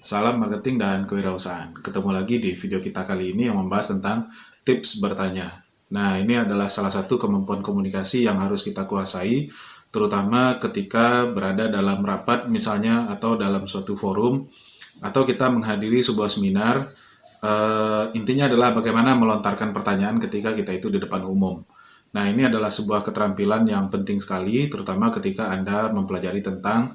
Salam marketing dan kewirausahaan. Ketemu lagi di video kita kali ini yang membahas tentang tips bertanya. Nah, ini adalah salah satu kemampuan komunikasi yang harus kita kuasai, terutama ketika berada dalam rapat misalnya atau dalam suatu forum, atau kita menghadiri sebuah seminar. Intinya adalah bagaimana melontarkan pertanyaan ketika kita itu di depan umum. Nah, ini adalah sebuah keterampilan yang penting sekali, terutama ketika Anda mempelajari tentang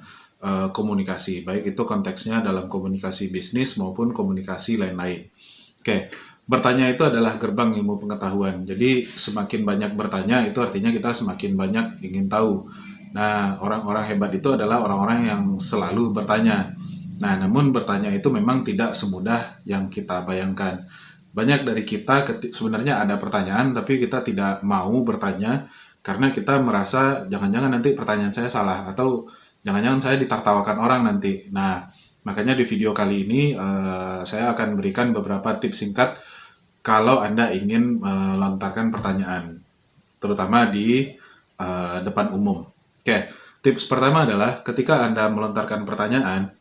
komunikasi, baik itu konteksnya dalam komunikasi bisnis maupun komunikasi lain-lain. Oke, bertanya itu adalah gerbang ilmu pengetahuan. Jadi semakin banyak bertanya itu artinya kita semakin banyak ingin tahu. Nah, orang-orang hebat itu adalah orang-orang yang selalu bertanya. Nah, namun bertanya itu memang tidak semudah yang kita bayangkan. Banyak dari kita sebenarnya ada pertanyaan, tapi kita tidak mau bertanya karena kita merasa jangan-jangan nanti pertanyaan saya salah atau jangan-jangan saya ditertawakan orang nanti. Nah, makanya di video kali ini saya akan berikan beberapa tips singkat kalau Anda ingin melontarkan pertanyaan, terutama di depan umum. Oke, tips pertama adalah ketika Anda melontarkan pertanyaan,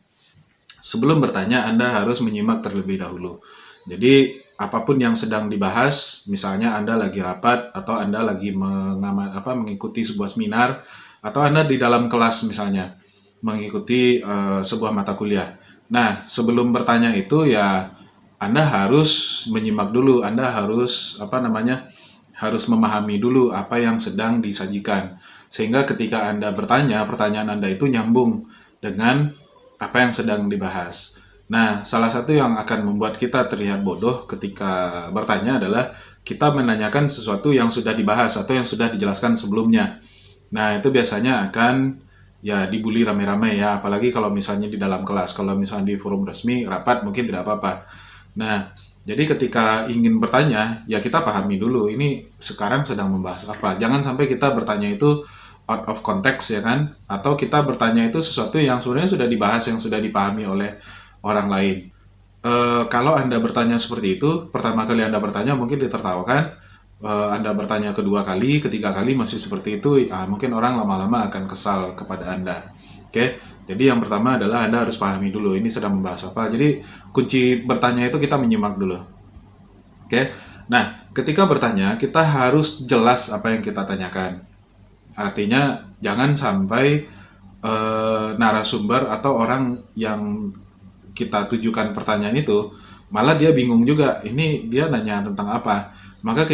sebelum bertanya, Anda harus menyimak terlebih dahulu. Jadi, apapun yang sedang dibahas, misalnya Anda lagi rapat atau Anda lagi mengikuti sebuah seminar atau Anda di dalam kelas misalnya mengikuti sebuah mata kuliah. Nah, sebelum bertanya itu ya Anda harus menyimak dulu, Anda harus harus memahami dulu apa yang sedang disajikan. Sehingga ketika Anda bertanya, pertanyaan Anda itu nyambung dengan apa yang sedang dibahas. Nah, salah satu yang akan membuat kita terlihat bodoh ketika bertanya adalah kita menanyakan sesuatu yang sudah dibahas atau yang sudah dijelaskan sebelumnya. Nah, itu biasanya akan ya dibully rame-rame ya, apalagi kalau misalnya di dalam kelas. Kalau misalnya di forum resmi, rapat mungkin tidak apa-apa. Nah, jadi ketika ingin bertanya, ya kita pahami dulu ini sekarang sedang membahas apa. Jangan sampai kita bertanya itu out of context ya kan, atau kita bertanya itu sesuatu yang sebenarnya sudah dibahas, yang sudah dipahami oleh orang lain. Kalau Anda bertanya seperti itu, pertama kali Anda bertanya mungkin ditertawakan. Anda bertanya kedua kali, ketiga kali masih seperti itu, ya, mungkin orang lama-lama akan kesal kepada Anda. Oke, jadi yang pertama adalah Anda harus pahami dulu ini sedang membahas apa. Jadi kunci bertanya itu kita menyimak dulu. Oke, nah ketika bertanya kita harus jelas apa yang kita tanyakan. Artinya jangan sampai narasumber atau orang yang kita tujukan pertanyaan itu malah dia bingung juga ini dia nanya tentang apa. Maka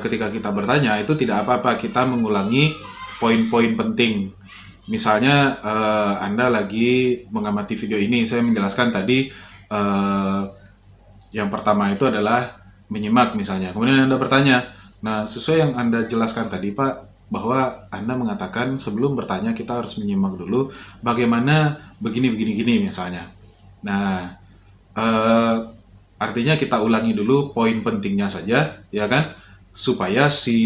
ketika kita bertanya itu tidak apa-apa kita mengulangi poin-poin penting. Misalnya Anda lagi mengamati video ini, saya menjelaskan tadi eh, yang pertama itu adalah menyimak misalnya. Kemudian Anda bertanya, nah sesuai yang Anda jelaskan tadi Pak, bahwa Anda mengatakan sebelum bertanya kita harus menyimak dulu bagaimana begini misalnya. Nah, eh, artinya kita ulangi dulu poin pentingnya saja, ya kan? Supaya si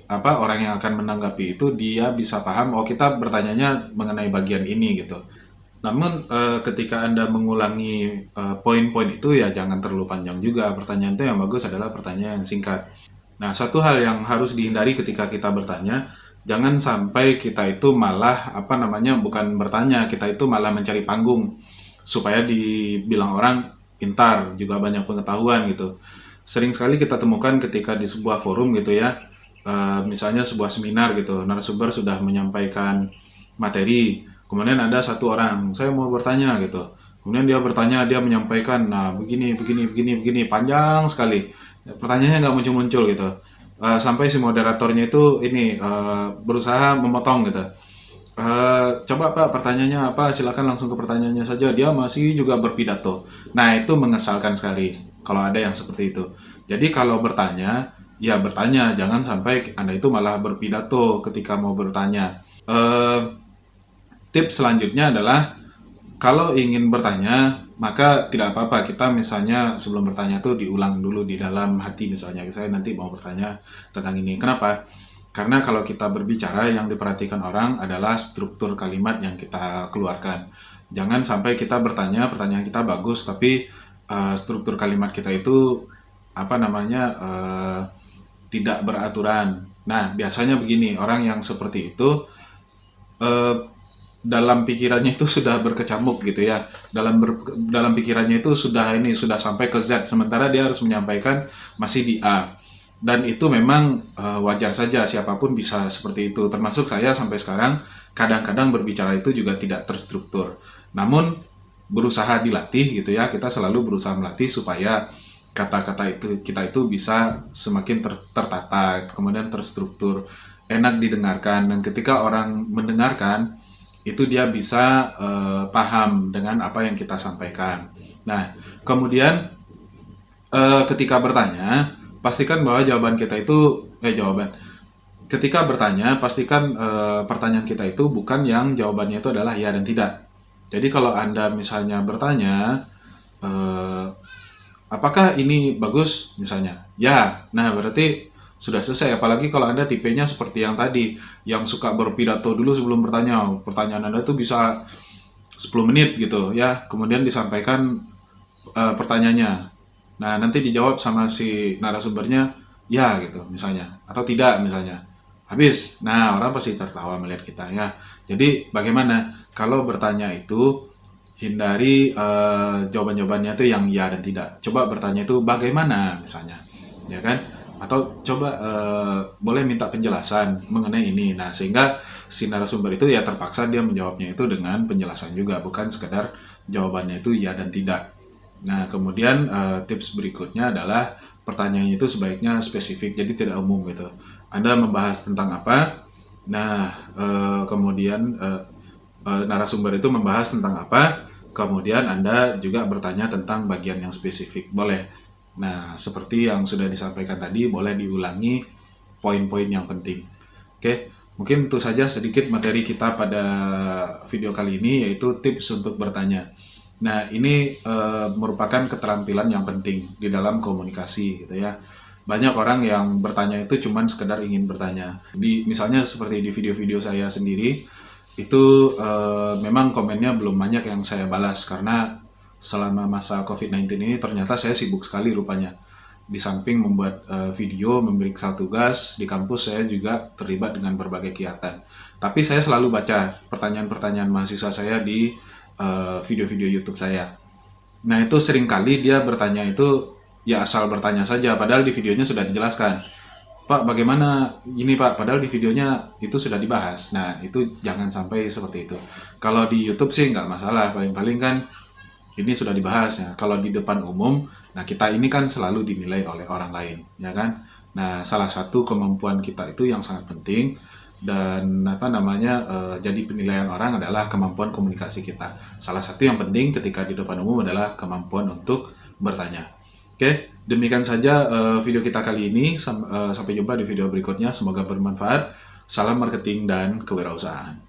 orang yang akan menanggapi itu dia bisa paham, oh kita bertanyanya mengenai bagian ini gitu. Namun ketika Anda mengulangi poin-poin itu ya jangan terlalu panjang juga. Pertanyaan itu yang bagus adalah pertanyaan yang singkat. Nah, satu hal yang harus dihindari ketika kita bertanya, jangan sampai kita itu malah bukan bertanya, kita itu malah mencari panggung supaya dibilang orang pintar, juga banyak pengetahuan gitu. Sering sekali kita temukan ketika di sebuah forum gitu ya, misalnya sebuah seminar gitu, narasumber sudah menyampaikan materi, kemudian ada satu orang, saya mau bertanya gitu. Kemudian dia bertanya, dia menyampaikan, nah begini, panjang sekali. Pertanyaannya nggak muncul-muncul gitu. Sampai si moderatornya itu ini berusaha memotong gitu. Coba Pak pertanyaannya apa? Silakan langsung ke pertanyaannya saja. Dia masih juga berpidato. Nah itu mengesalkan sekali kalau ada yang seperti itu. Jadi kalau bertanya, ya bertanya. Jangan sampai Anda itu malah berpidato ketika mau bertanya. Eh, Tips selanjutnya adalah kalau ingin bertanya, maka tidak apa-apa kita misalnya sebelum bertanya tuh diulang dulu di dalam hati misalnya. Saya nanti mau bertanya tentang ini. Kenapa? Karena kalau kita berbicara yang diperhatikan orang adalah struktur kalimat yang kita keluarkan. Jangan sampai kita bertanya, pertanyaan kita bagus tapi struktur kalimat kita itu tidak beraturan. Nah, biasanya begini, orang yang seperti itu eh, dalam pikirannya itu sudah berkecamuk gitu ya. Dalam pikirannya itu sudah sampai ke Z, sementara dia harus menyampaikan masih di A. Dan itu memang wajar saja, siapapun bisa seperti itu. Termasuk saya sampai sekarang kadang-kadang berbicara itu juga tidak terstruktur. Namun berusaha dilatih gitu ya. Kita selalu berusaha melatih supaya kata-kata itu kita itu bisa semakin tertata, kemudian terstruktur, enak didengarkan, dan ketika orang mendengarkan itu dia bisa paham dengan apa yang kita sampaikan. Nah, kemudian ketika bertanya, pastikan bahwa jawaban kita itu ketika bertanya, pastikan pertanyaan kita itu bukan yang jawabannya itu adalah ya dan tidak. Jadi kalau Anda misalnya bertanya, apakah ini bagus? Misalnya, ya. Nah, berarti sudah selesai. Apalagi kalau Anda tipenya seperti yang tadi, yang suka berpidato dulu sebelum bertanya. Pertanyaan Anda tuh bisa 10 menit gitu ya. Kemudian disampaikan pertanyaannya. Nah, nanti dijawab sama si narasumbernya, ya gitu misalnya. Atau tidak misalnya. Habis. Nah, orang pasti tertawa melihat kita ya. Jadi, bagaimana? Kalau bertanya itu hindari jawaban-jawabannya itu yang ya dan tidak. Coba bertanya itu bagaimana misalnya, ya kan? Atau coba boleh minta penjelasan mengenai ini. Nah, sehingga si narasumber itu ya terpaksa dia menjawabnya itu dengan penjelasan juga, bukan sekedar jawabannya itu ya dan tidak. Nah, kemudian tips berikutnya adalah pertanyaannya itu sebaiknya spesifik, jadi tidak umum gitu. Anda membahas tentang apa? Nah, kemudian narasumber itu membahas tentang apa, kemudian Anda juga bertanya tentang bagian yang spesifik, boleh. Nah, seperti yang sudah disampaikan tadi, boleh diulangi poin-poin yang penting. Oke, mungkin itu saja sedikit materi kita pada video kali ini, yaitu tips untuk bertanya. Nah, ini merupakan keterampilan yang penting di dalam komunikasi gitu ya. Banyak orang yang bertanya itu cuman sekedar ingin bertanya. Misalnya seperti di video-video saya sendiri, itu memang komennya belum banyak yang saya balas karena selama masa COVID-19 ini ternyata saya sibuk sekali rupanya. Di samping membuat video, memeriksa tugas, di kampus saya juga terlibat dengan berbagai kegiatan. Tapi saya selalu baca pertanyaan-pertanyaan mahasiswa saya di video-video YouTube saya. Nah, itu seringkali dia bertanya itu ya asal bertanya saja, padahal di videonya sudah dijelaskan. Pak, bagaimana ini Pak? Padahal di videonya itu sudah dibahas. Nah, itu jangan sampai seperti itu. Kalau di YouTube sih nggak masalah, paling-paling kan ini sudah dibahas ya. Kalau di depan umum, nah kita ini kan selalu dinilai oleh orang lain, ya kan? Nah, salah satu kemampuan kita itu yang sangat penting dan jadi penilaian orang adalah kemampuan komunikasi kita. Salah satu yang penting ketika di depan umum adalah kemampuan untuk bertanya. Oke, demikian saja video kita kali ini. Sampai jumpa di video berikutnya. Semoga bermanfaat. Salam marketing dan kewirausahaan.